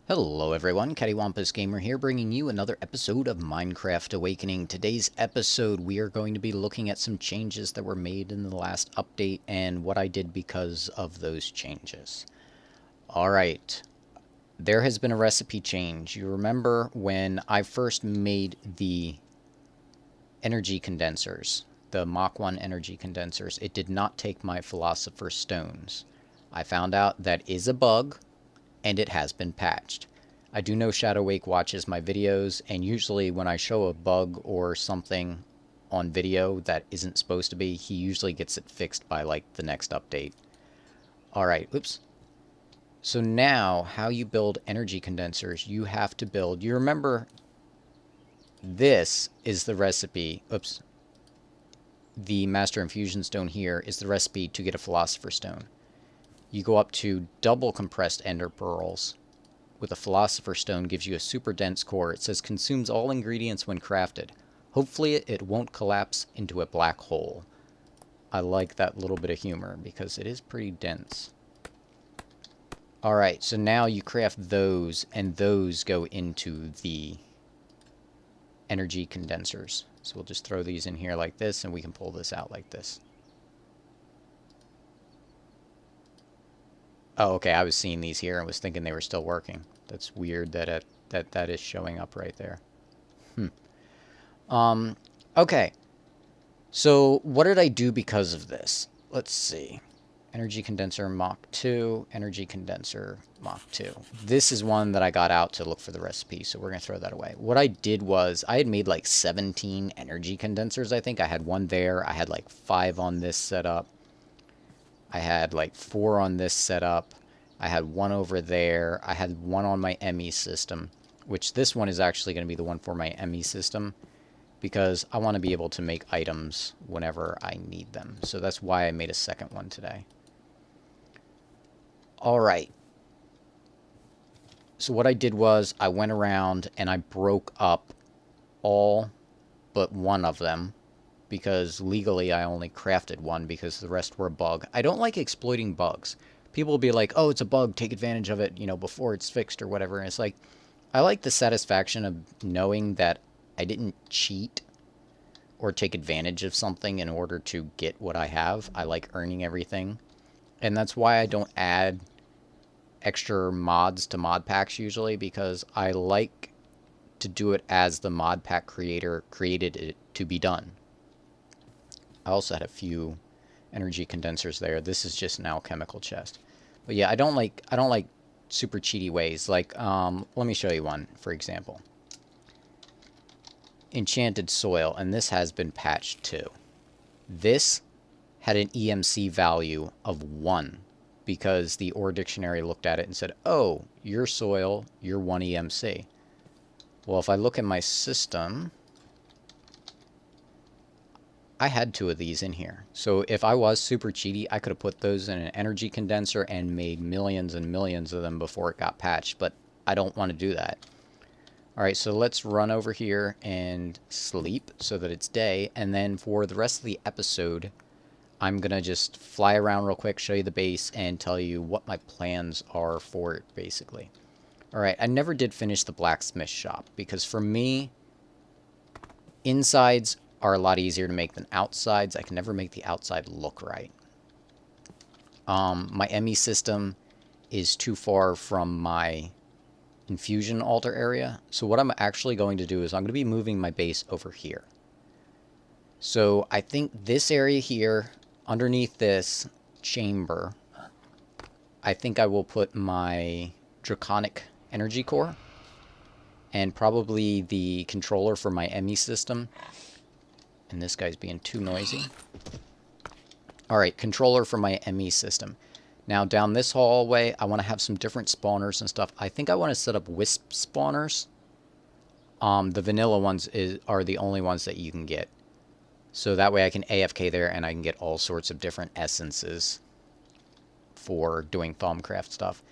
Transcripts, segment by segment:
Hello everyone, CaddywhumpusGamer here, bringing you another episode of Minecraft Awakening. Today's episode, we are going to be looking at some changes that were made in the last update and what I did because of those changes. Alright, there has been a recipe change. You remember when I first made the energy condensers, the Mach 1 energy condensers, it did not take my Philosopher's Stones. I found out that is a bug, and it has been patched. I do know Shadowwake watches my videos, and usually when I show a bug or something on video that isn't supposed to be, he usually gets it fixed by like the next update. Alright, oops. So now, how you build energy condensers, you have to build, you remember, this is the recipe, oops, the Master Infusion Stone here is the recipe to get a Philosopher's Stone. You go up to double compressed ender pearls with a Philosopher's Stone, gives you a super dense core. It says consumes all ingredients when crafted. Hopefully it won't collapse into a black hole. I like that little bit of humor because it is pretty dense. Alright, so now you craft those, and those go into the energy condensers. So we'll just throw these in here like this, and we can pull this out like this. Oh, okay, I was seeing these here and was thinking they were still working. That's weird that that is showing up right there. Okay. So, what did I do because of this? Let's see. Energy condenser Mach 2, energy condenser Mach 2. This is one that I got out to look for the recipe, so we're going to throw that away. What I did was, I had made like 17 energy condensers, I think. I had one there. I had like 5 on this setup. I had like 4 on this setup. I had 1 over there. I had 1 on my ME system, which this one is actually going to be the one for my ME system because I want to be able to make items whenever I need them. So that's why I made a second one today. Alright. So what I did was I went around and I broke up all but one of them, because legally I only crafted one because the rest were a bug. I don't like exploiting bugs. People will be like, oh, it's a bug, take advantage of it, you know, before it's fixed or whatever. And it's like, I like the satisfaction of knowing that I didn't cheat or take advantage of something in order to get what I have. I like earning everything. And that's why I don't add extra mods to mod packs usually, because I like to do it as the mod pack creator created it to be done. I also had a few energy condensers there. This is just an alchemical chest. But yeah, I don't like super cheaty ways. Like, let me show you one, for example. Enchanted soil, and this has been patched too. This had an EMC value of 1 because the ore dictionary looked at it and said, oh, your soil, you're 1 EMC. Well, if I look at my system, I had 2 of these in here. So if I was super cheaty, I could have put those in an energy condenser and made millions and millions of them before it got patched, but I don't want to do that. Alright, so let's run over here and sleep so that it's day, and then for the rest of the episode, I'm going to just fly around real quick, show you the base, and tell you what my plans are for it, basically. Alright, I never did finish the blacksmith shop, because for me, insides are a lot easier to make than outsides. I can never make the outside look right. My ME system is too far from my infusion altar area. So what I'm actually going to do is I'm going to be moving my base over here. So I think this area here, underneath this chamber, I think I will put my draconic energy core and probably the controller for my ME system. And this guy's being too noisy. Alright, controller for my ME system. Now, down this hallway, I want to have some different spawners and stuff. I think I want to set up Wisp Spawners. The vanilla ones are the only ones that you can get. So that way I can AFK there and I can get all sorts of different essences for doing Thaumcraft stuff.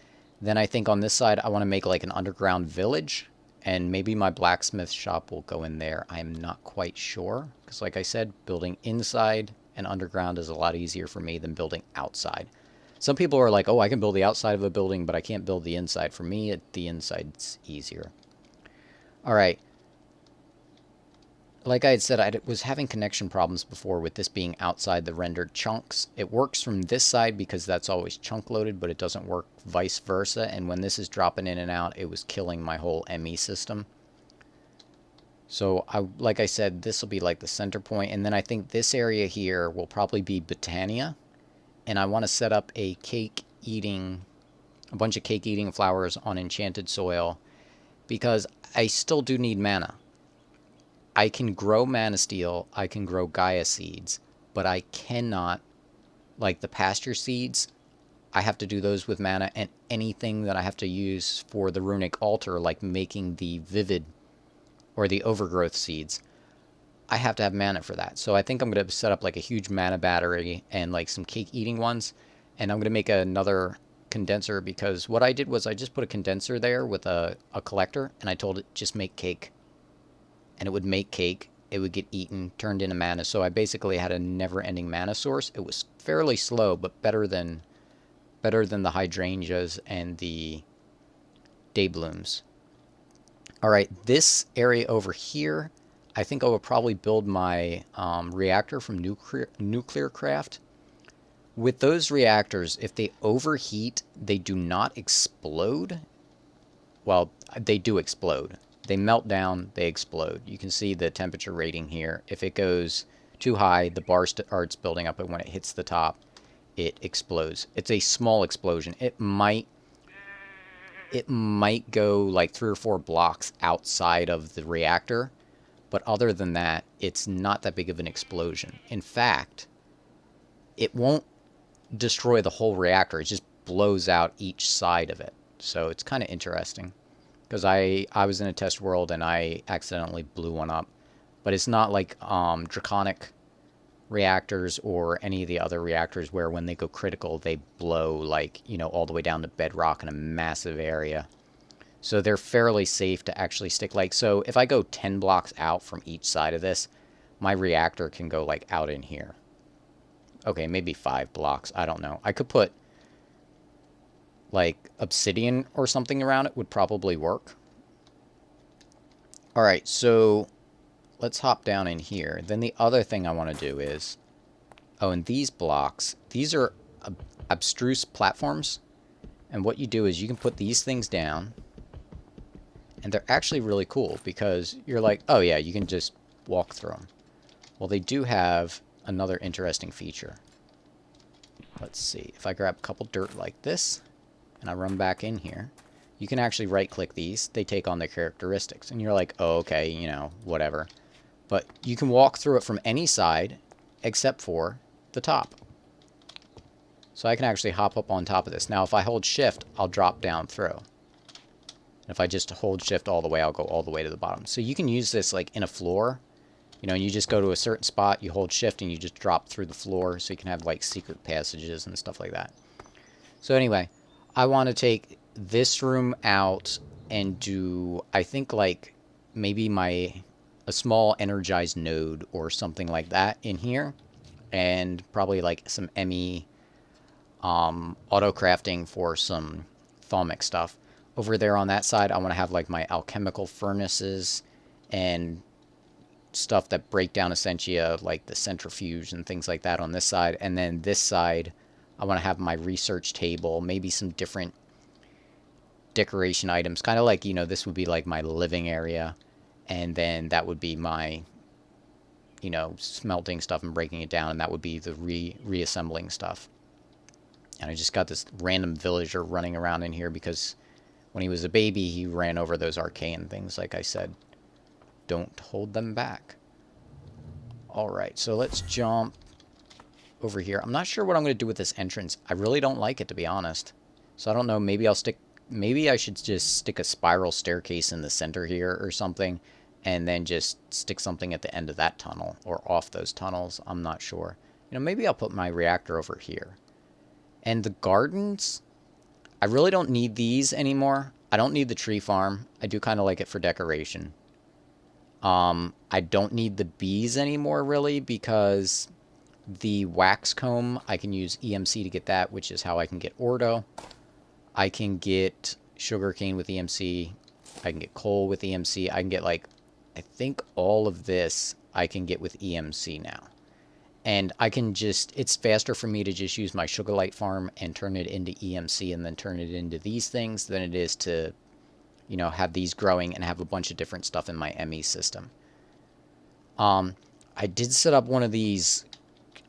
Then I think on this side, I want to make like an underground village. And maybe my blacksmith shop will go in there. I'm not quite sure. Because like I said, building inside and underground is a lot easier for me than building outside. Some people are like, oh, I can build the outside of a building, but I can't build the inside. For me, the inside's easier. All right. Like I had said, I was having connection problems before with this being outside the rendered chunks. It works from this side because that's always chunk loaded, but it doesn't work vice versa. And when this is dropping in and out, it was killing my whole ME system. So, like I said, this will be like the center point. And then I think this area here will probably be Botania. And I want to set up a bunch of cake-eating flowers on enchanted soil. Because I still do need mana. I can grow Mana Steel, I can grow Gaia Seeds, but I cannot, like the pasture seeds, I have to do those with mana, and anything that I have to use for the runic altar, like making the vivid or the overgrowth seeds, I have to have mana for that. So I think I'm going to set up like a huge mana battery and like some cake eating ones, and I'm going to make another condenser, because what I did was I just put a condenser there with a collector, and I told it just make cake. And it would make cake, it would get eaten, turned into mana. So I basically had a never-ending mana source. It was fairly slow, but better than the hydrangeas and the dayblooms. All right, this area over here, I think I will probably build my reactor from nuclear craft. With those reactors, if they overheat, they do not explode. Well, they do explode. They melt down, they explode. You can see the temperature rating here. If it goes too high, the bar starts building up, and when it hits the top, it explodes. It's a small explosion. It might go like 3 or 4 blocks outside of the reactor, but other than that, it's not that big of an explosion. In fact, it won't destroy the whole reactor. It just blows out each side of it. So it's kind of interesting. Because I was in a test world and I accidentally blew one up. But it's not like draconic reactors or any of the other reactors where when they go critical, they blow like, you know, all the way down to bedrock in a massive area. So they're fairly safe to actually stick. Like, so if I go 10 blocks out from each side of this, my reactor can go like out in here. Okay, maybe 5 blocks. I don't know. I could put like obsidian or something around it would probably work. Alright, so let's hop down in here. Then the other thing I want to do is, oh, and these blocks, these are abstruse platforms. And what you do is you can put these things down, and they're actually really cool because you're like, oh yeah, you can just walk through them. Well, they do have another interesting feature. Let's see, if I grab a couple dirt like this, and I run back in here, you can actually right-click these. They take on their characteristics. And you're like, oh, okay, you know, whatever. But you can walk through it from any side except for the top. So I can actually hop up on top of this. Now, if I hold shift, I'll drop down through. And if I just hold shift all the way, I'll go all the way to the bottom. So you can use this like in a floor. You know, you just go to a certain spot, you hold shift, and you just drop through the floor. So you can have like secret passages and stuff like that. So anyway, I want to take this room out and do, I think, like maybe a small energized node or something like that in here, and probably like some ME auto crafting for some thaumic stuff. Over there on that side, I want to have like my alchemical furnaces and stuff that break down Essentia, like the centrifuge and things like that on this side. And then this side, I want to have my research table, maybe some different decoration items. Kind of like, you know, this would be like my living area. And then that would be my, you know, smelting stuff and breaking it down. And that would be the reassembling stuff. And I just got this random villager running around in here because when he was a baby, he ran over those arcane things, like I said. Don't hold them back. Alright, so let's jump over here. I'm not sure what I'm going to do with this entrance. I really don't like it, to be honest. So I don't know, maybe I should just stick a spiral staircase in the center here or something, and then just stick something at the end of that tunnel, or off those tunnels. I'm not sure. You know, maybe I'll put my reactor over here. And the gardens, I really don't need these anymore. I don't need the tree farm. I do kind of like it for decoration. I don't need the bees anymore, really, because the wax comb, I can use EMC to get that, which is how I can get ordo. I can get sugarcane with EMC. I can get coal with EMC. I can get, like, I think all of this I can get with EMC now. And I can just, it's faster for me to just use my sugar light farm and turn it into EMC and then turn it into these things than it is to, you know, have these growing and have a bunch of different stuff in my ME system. I did set up one of these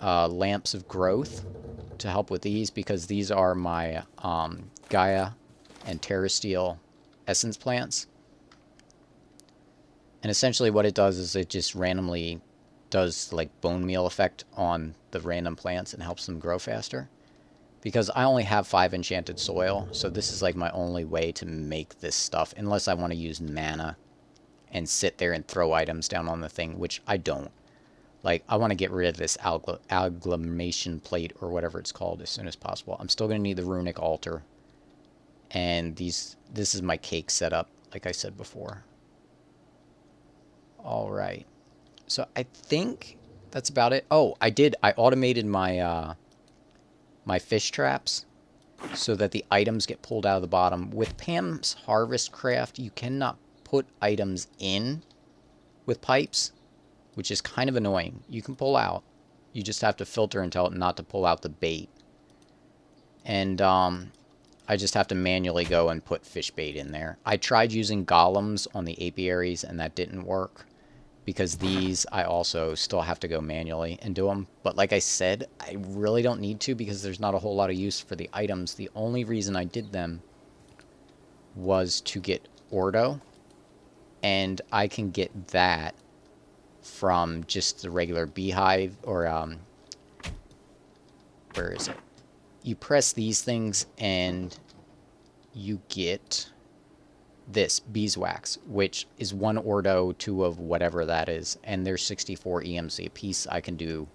lamps of growth to help with these, because these are my Gaia and Terrasteel essence plants. And essentially what it does is it just randomly does like bone meal effect on the random plants and helps them grow faster. Because I only have 5 enchanted soil, so this is like my only way to make this stuff, unless I want to use mana and sit there and throw items down on the thing, which I don't. Like, I want to get rid of this agglomeration plate, or whatever it's called, as soon as possible. I'm still going to need the runic altar. And this is my cake setup, like I said before. Alright. So I think that's about it. Oh, I automated my, my fish traps so that the items get pulled out of the bottom. With Pam's Harvest Craft, you cannot put items in with pipes, which is kind of annoying. You can pull out. You just have to filter and tell it not to pull out the bait. And I just have to manually go and put fish bait in there. I tried using golems on the apiaries, and that didn't work, because these I also still have to go manually and do them. But like I said, I really don't need to, because there's not a whole lot of use for the items. The only reason I did them was to get ordo, and I can get that from just the regular beehive, or where is it? You press these things and you get this beeswax, which is 1 ordo, 2 of whatever that is, and there's 64 EMC a piece. I can do,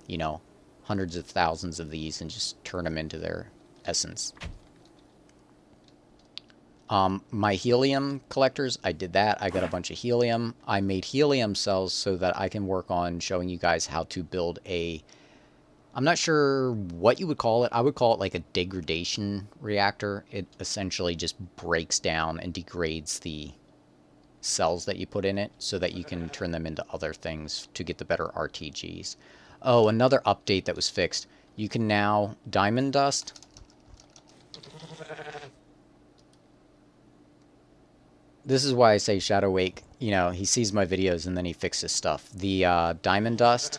you know, hundreds of thousands of these and just turn them into their essence. My helium collectors, I did that. I got a bunch of helium. I made helium cells so that I can work on showing you guys how to build a, I'm not sure what you would call it. I would call it like a degradation reactor. It essentially just breaks down and degrades the cells that you put in it so that you can turn them into other things to get the better RTGs. Oh, another update that was fixed. You can now diamond dust. This is why I say Shadow Wake, you know, he sees my videos and then he fixes stuff. The diamond dust,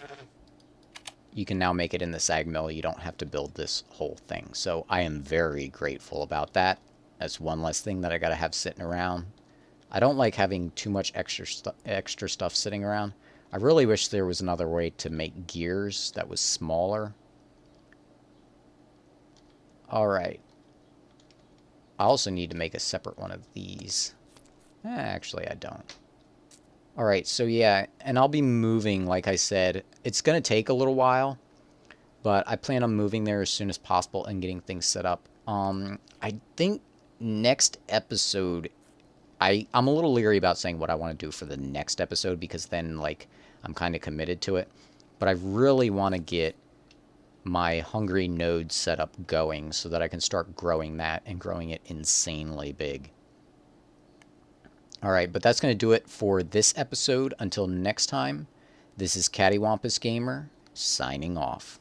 you can now make it in the sag mill. You don't have to build this whole thing. So I am very grateful about that. That's one less thing that I gotta have sitting around. I don't like having too much extra stuff sitting around. I really wish there was another way to make gears that was smaller. Alright. I also need to make a separate one of these. Actually, I don't. Alright, so yeah, and I'll be moving, like I said. It's going to take a little while, but I plan on moving there as soon as possible and getting things set up. I think next episode, I'm a little leery about saying what I want to do for the next episode, because then, like, I'm kind of committed to it. But I really want to get my hungry node setup going so that I can start growing that and growing it insanely big. Alright, but that's going to do it for this episode. Until next time, this is CaddywhumpusGamer, signing off.